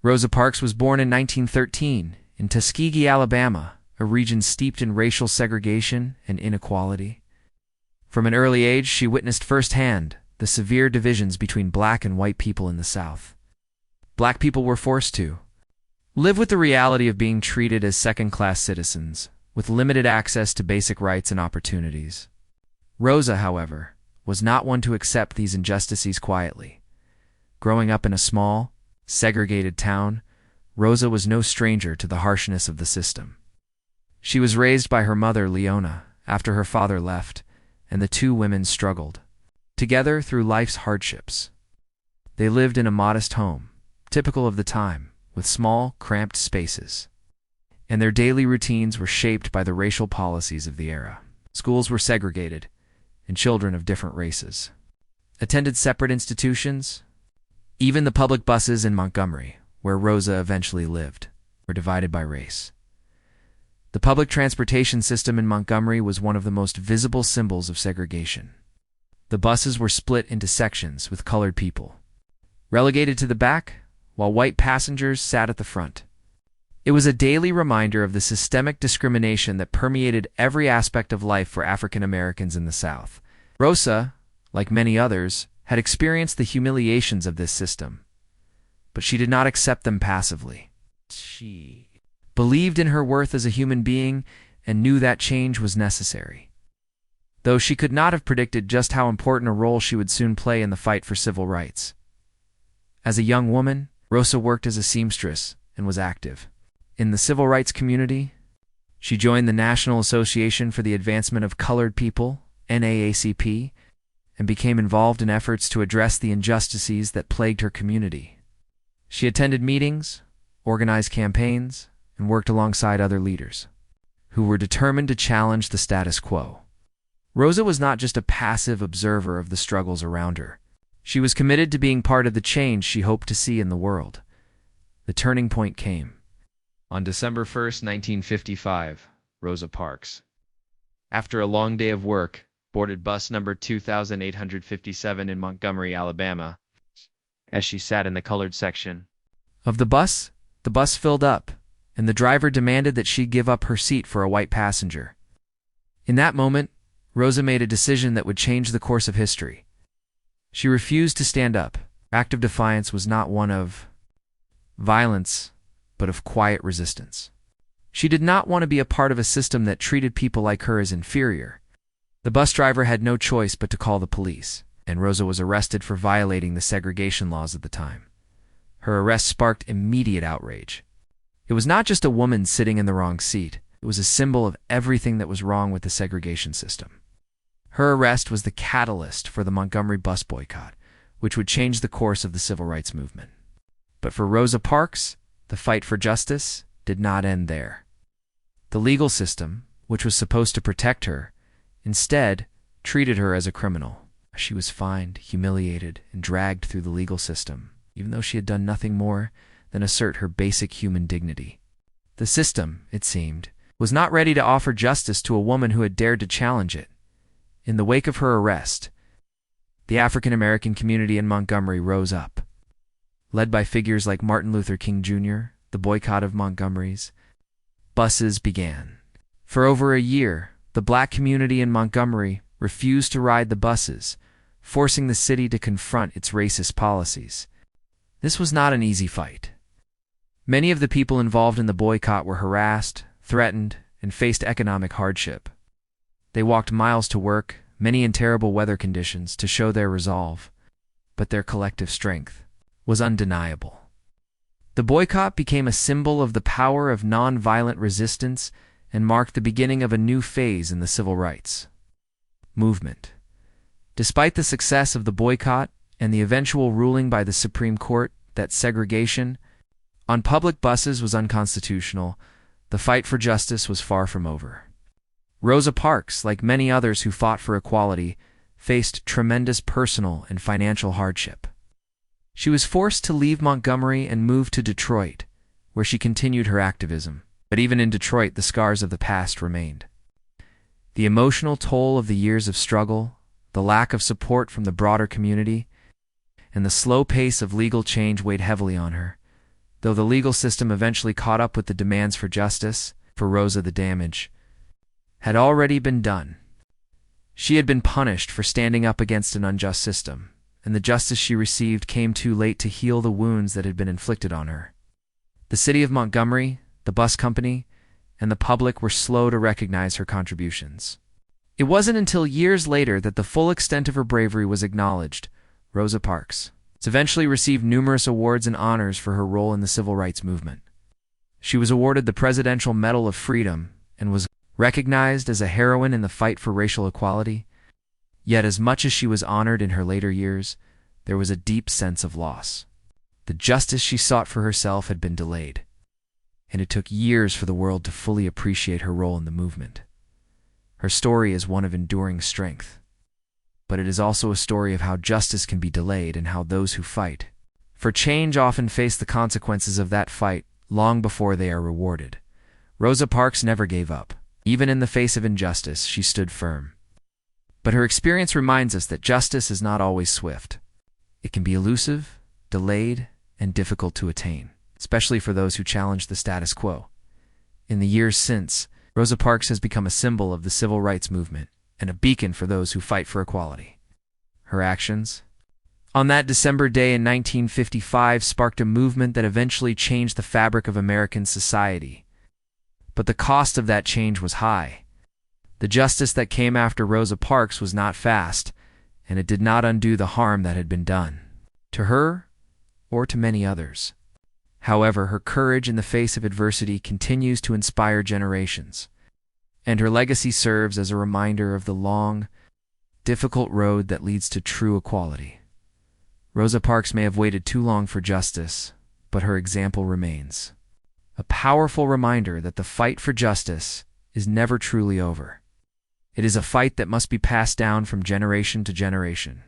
Rosa Parks was born in 1913 in Tuskegee, Alabama, a region steeped in racial segregation and inequality. From an early age, she witnessed firsthand the severe divisions between black and white people in the South. Black people were forced to live with the reality of being treated as second-class citizens, with limited access to basic rights and opportunities. Rosa, however, was not one to accept these injustices quietly. Growing up in a small, segregated town, Rosa was no stranger to the harshness of the system. She was raised by her mother, Leona, after her father left, and the two women struggled together through life's hardships. They lived in a modest home, typical of the time, with small, cramped spaces, and their daily routines were shaped by the racial policies of the era. Schools were segregated, and children of different races attended separate institutions. Even the public buses in Montgomery, where Rosa eventually lived, were divided by race. The public transportation system in Montgomery was one of the most visible symbols of segregation. The buses were split into sections with colored people relegated to the back, while white passengers sat at the front. It was a daily reminder of the systemic discrimination that permeated every aspect of life for African Americans in the South. Rosa, like many others, had experienced the humiliations of this system, but she did not accept them passively. She believed in her worth as a human being and knew that change was necessary. Though she could not have predicted just how important a role she would soon play in the fight for civil rights. As a young woman, Rosa worked as a seamstress and was active in the civil rights community. She joined the National Association for the Advancement of Colored People, NAACP, and became involved in efforts to address the injustices that plagued her community. She attended meetings, organized campaigns, and worked alongside other leaders who were determined to challenge the status quo. Rosa was not just a passive observer of the struggles around her. She was committed to being part of the change she hoped to see in the world. The turning point came on December 1st, 1955, Rosa Parks, after a long day of work, boarded bus number 2857 in Montgomery, Alabama. As she sat in the colored section of the bus filled up, and the driver demanded that she give up her seat for a white passenger. In that moment, Rosa made a decision that would change the course of history. She refused to stand up. Her act of defiance was not one of violence, but of quiet resistance. She did not want to be a part of a system that treated people like her as inferior. The bus driver had no choice but to call the police, and Rosa was arrested for violating the segregation laws at the time. Her arrest sparked immediate outrage. It was not just a woman sitting in the wrong seat. It was a symbol of everything that was wrong with the segregation system. Her arrest was the catalyst for the Montgomery bus boycott, which would change the course of the civil rights movement. But for Rosa Parks, the fight for justice did not end there. The legal system, which was supposed to protect her, instead treated her as a criminal. She was fined, humiliated, and dragged through the legal system, even though she had done nothing more than assert her basic human dignity. The system, it seemed, was not ready to offer justice to a woman who had dared to challenge it. In the wake of her arrest, the African American community in Montgomery rose up. Led by figures like Martin Luther King Jr., the boycott of Montgomery's buses began. For over a year, the black community in Montgomery refused to ride the buses, forcing the city to confront its racist policies. This was not an easy fight. Many of the people involved in the boycott were harassed, threatened, and faced economic hardship. They walked miles to work, many in terrible weather conditions, to show their resolve, but their collective strength was undeniable. The boycott became a symbol of the power of nonviolent resistance and marked the beginning of a new phase in the civil rights movement. Despite the success of the boycott and the eventual ruling by the Supreme Court that segregation on public buses was unconstitutional, the fight for justice was far from over. Rosa Parks, like many others who fought for equality, faced tremendous personal and financial hardship. She was forced to leave Montgomery and move to Detroit, where she continued her activism. But even in Detroit, the scars of the past remained. The emotional toll of the years of struggle, the lack of support from the broader community, and the slow pace of legal change weighed heavily on her. Though the legal system eventually caught up with the demands for justice, for Rosa the damage had already been done. She had been punished for standing up against an unjust system, and the justice she received came too late to heal the wounds that had been inflicted on her. The city of Montgomery, the bus company, and the public were slow to recognize her contributions. It wasn't until years later that the full extent of her bravery was acknowledged. Rosa Parks eventually received numerous awards and honors for her role in the civil rights movement. She was awarded the Presidential Medal of Freedom and was recognized as a heroine in the fight for racial equality. Yet as much as she was honored in her later years, there was a deep sense of loss. The justice she sought for herself had been delayed, and it took years for the world to fully appreciate her role in the movement. Her story is one of enduring strength, but it is also a story of how justice can be delayed and how those who fight for change often face the consequences of that fight long before they are rewarded. Rosa Parks never gave up. Even in the face of injustice, she stood firm. But her experience reminds us that justice is not always swift. It can be elusive, delayed, and difficult to attain, especially for those who challenge the status quo. In the years since, Rosa Parks has become a symbol of the civil rights movement and a beacon for those who fight for equality. Her actions on that December day in 1955 sparked a movement that eventually changed the fabric of American society. But the cost of that change was high. The justice that came after Rosa Parks was not fast, and it did not undo the harm that had been done to her or to many others. However, her courage in the face of adversity continues to inspire generations, and her legacy serves as a reminder of the long, difficult road that leads to true equality. Rosa Parks may have waited too long for justice, but her example remains. A powerful reminder that the fight for justice is never truly over. It is a fight that must be passed down from generation to generation.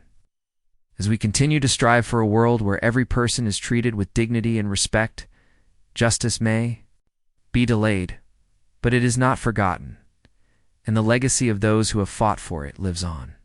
As we continue to strive for a world where every person is treated with dignity and respect, justice may be delayed, but it is not forgotten, and the legacy of those who have fought for it lives on.